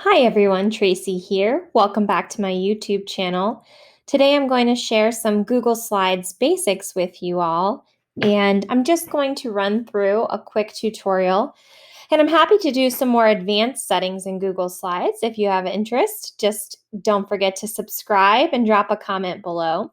Hi everyone, Tracy here. Welcome back to my YouTube channel. Today I'm going to share some Google Slides basics with you all, and I'm just going to run through a quick tutorial. And I'm happy to do some more advanced settings in Google Slides. If you have interest, just don't forget to subscribe and drop a comment below.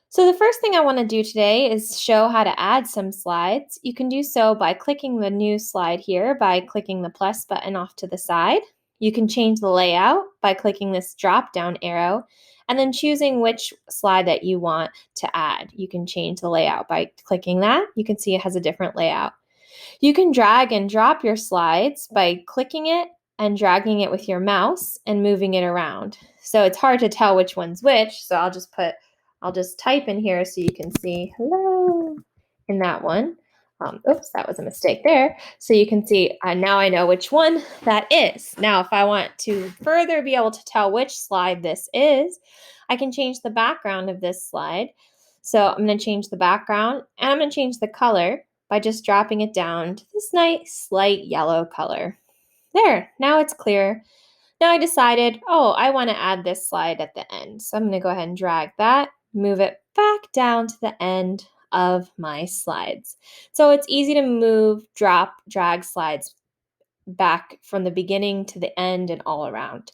So the first thing I want to do today is show how to add some slides. You can do so by clicking the new slide here by clicking the plus button off to the side. You can change the layout by clicking this drop down arrow and then choosing which slide that you want to add. You can change the layout by clicking that. You can see it has a different layout. You can drag and drop your slides by clicking it and dragging it with your mouse and moving it around. So it's hard to tell which one's which, so I'll just type in here so you can see hello in that one. Oops, that was a mistake there. So you can see now I know which one that is. Now, if I want to further be able to tell which slide this is, I can change the background of this slide. So I'm going to change the background and I'm going to change the color by just dropping it down to this nice light yellow color. There, now it's clear. Now I decided, I want to add this slide at the end. So I'm going to go ahead and drag that, move it back down to the end of my slides. So it's easy to move, drop, drag slides back from the beginning to the end and all around.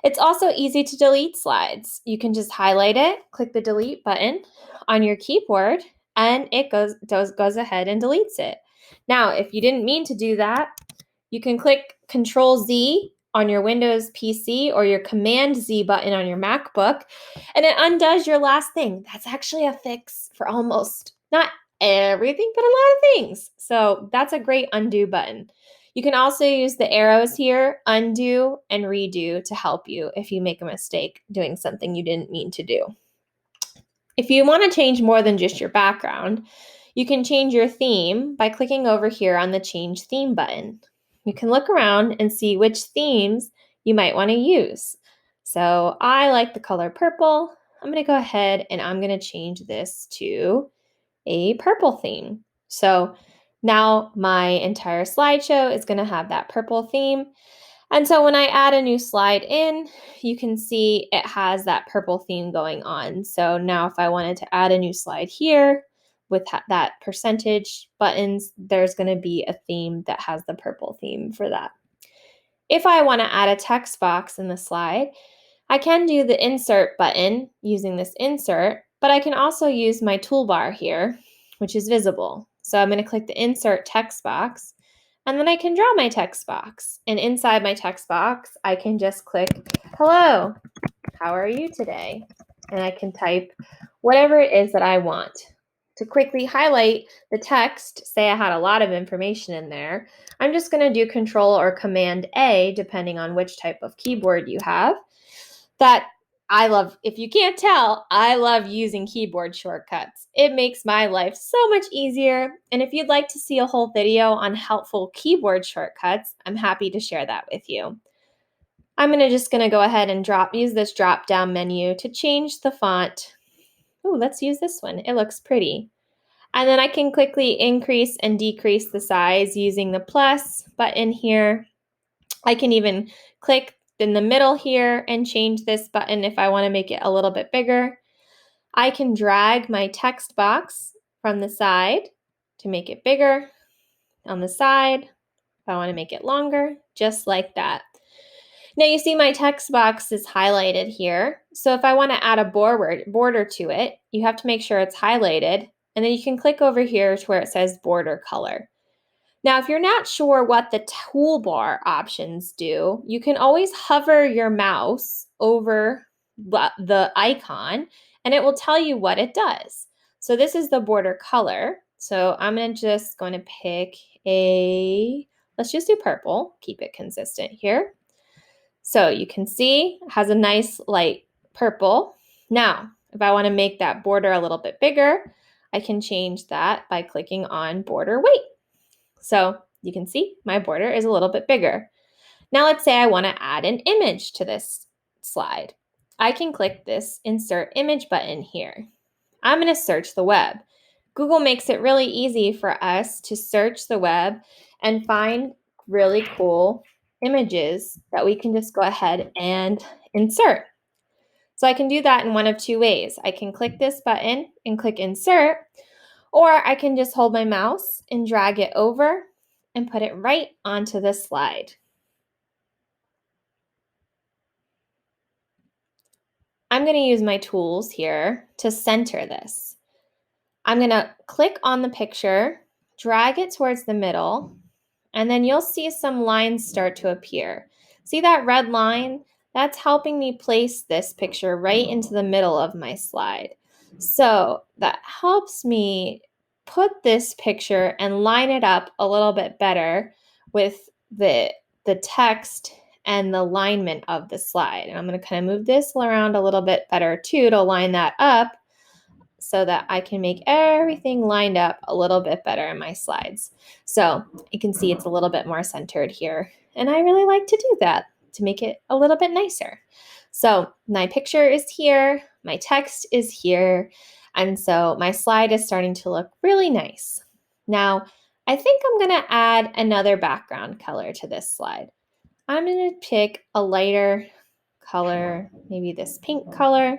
It's also easy to delete slides. You can just highlight it, click the delete button on your keyboard, and it goes ahead and deletes it. Now, if you didn't mean to do that, you can click Control Z on your Windows PC or your Command Z button on your MacBook, and it undoes your last thing. That's actually a fix for almost not everything, but a lot of things. So that's a great undo button. You can also use the arrows here, undo and redo, to help you if you make a mistake doing something you didn't mean to do. If you want to change more than just your background, you can change your theme by clicking over here on the Change Theme button. You can look around and see which themes you might want to use. So I like the color purple. I'm going to go ahead and I'm going to change this to a purple theme. So now my entire slideshow is going to have that purple theme. And so when I add a new slide in, you can see it has that purple theme going on. So now if I wanted to add a new slide here with that percentage buttons, there's going to be a theme that has the purple theme for that. If I want to add a text box in the slide, I can do the insert button using this insert, but I can also use my toolbar here, which is visible. So I'm going to click the insert text box, and then I can draw my text box. And inside my text box, I can just click, hello, how are you today? And I can type whatever it is that I want. To quickly highlight the text, say I had a lot of information in there, I'm just going to do Control or Command A, depending on which type of keyboard you have. That I love, if you can't tell, I love using keyboard shortcuts. It makes my life so much easier. And if you'd like to see a whole video on helpful keyboard shortcuts, I'm happy to share that with you. I'm just going to go ahead and use this drop down menu to change the font. Oh, let's use this one. It looks pretty. And then I can quickly increase and decrease the size using the plus button here. I can even click in the middle here and change this button if I want to make it a little bit bigger. I can drag my text box from the side to make it bigger on the side if I want to make it longer, just like that. Now you see my text box is highlighted here. So if I want to add a border to it, you have to make sure it's highlighted, and then you can click over here to where it says border color. Now, if you're not sure what the toolbar options do, you can always hover your mouse over the icon and it will tell you what it does. So this is the border color. So I'm just going to pick let's just do purple, keep it consistent here. So you can see it has a nice light purple. Now, if I want to make that border a little bit bigger, I can change that by clicking on border weight. So you can see my border is a little bit bigger. Now let's say I want to add an image to this slide. I can click this Insert Image button here. I'm going to search the web. Google makes it really easy for us to search the web and find really cool images that we can just go ahead and insert. So I can do that in one of two ways. I can click this button and click insert, or I can just hold my mouse and drag it over and put it right onto the slide. I'm going to use my tools here to center this. I'm going to click on the picture, drag it towards the middle, and then you'll see some lines start to appear. See that red line? That's helping me place this picture right into the middle of my slide. So that helps me put this picture and line it up a little bit better with the text and the alignment of the slide. And I'm going to kind of move this around a little bit better too to line that up so that I can make everything lined up a little bit better in my slides. So you can see it's a little bit more centered here. And I really like to do that to make it a little bit nicer. So my picture is here, my text is here, and so my slide is starting to look really nice. Now, I think I'm going to add another background color to this slide. I'm going to pick a lighter color, maybe this pink color,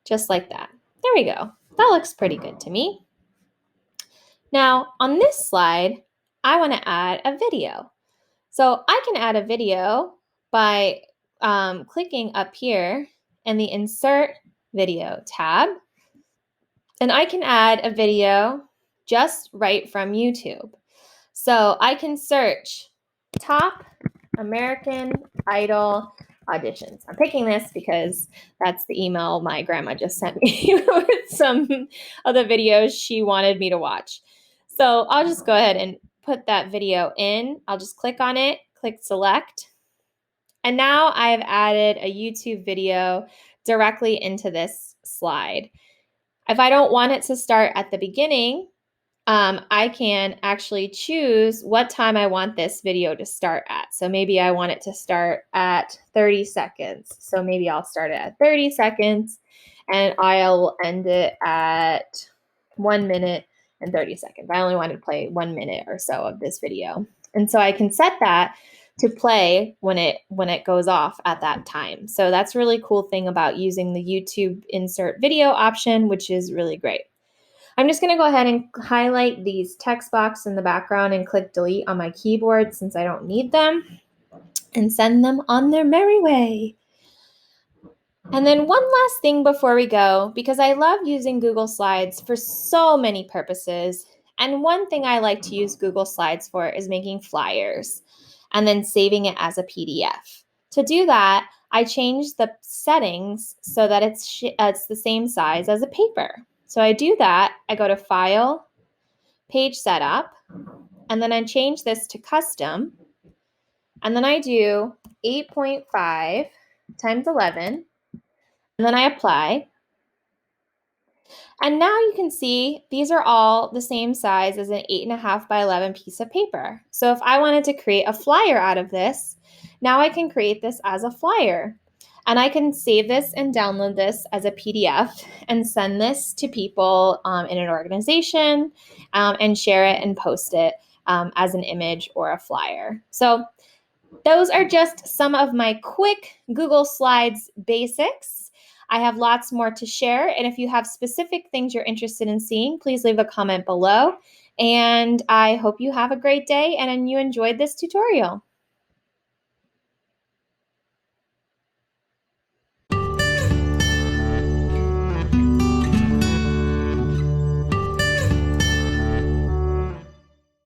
just like that. There we go. That looks pretty good to me. Now, on this slide, I want to add a video. So I can add a video by clicking up here in the Insert Video tab. And I can add a video just right from YouTube. So I can search Top American Idol auditions. I'm picking this because that's the email my grandma just sent me with some of the videos she wanted me to watch. So I'll just go ahead and put that video in. I'll just click on it, click select. And now I've added a YouTube video directly into this slide. If I don't want it to start at the beginning, I can actually choose what time I want this video to start at. So maybe I want it to start at 30 seconds. So maybe I'll start it at 30 seconds and I'll end it at 1 minute and 30 seconds. I only want to play 1 minute or so of this video. And so I can set that to play when it goes off at that time. So that's a really cool thing about using the YouTube insert video option, which is really great. I'm just going to go ahead and highlight these text box in the background and click delete on my keyboard since I don't need them and send them on their merry way. And then one last thing before we go, because I love using Google Slides for so many purposes. And one thing I like to use Google Slides for is making flyers and then saving it as a PDF. To do that, I changed the settings so that it's the same size as a paper. So I do that, I go to File, Page Setup, and then I change this to Custom, and then I do 8.5 times 11, and then I apply. And now you can see these are all the same size as an 8.5 by 11 piece of paper. So if I wanted to create a flyer out of this, now I can create this as a flyer. And I can save this and download this as a PDF and send this to people in an organization and share it and post it as an image or a flyer. So those are just some of my quick Google Slides basics. I have lots more to share. And if you have specific things you're interested in seeing, please leave a comment below. And I hope you have a great day and you enjoyed this tutorial.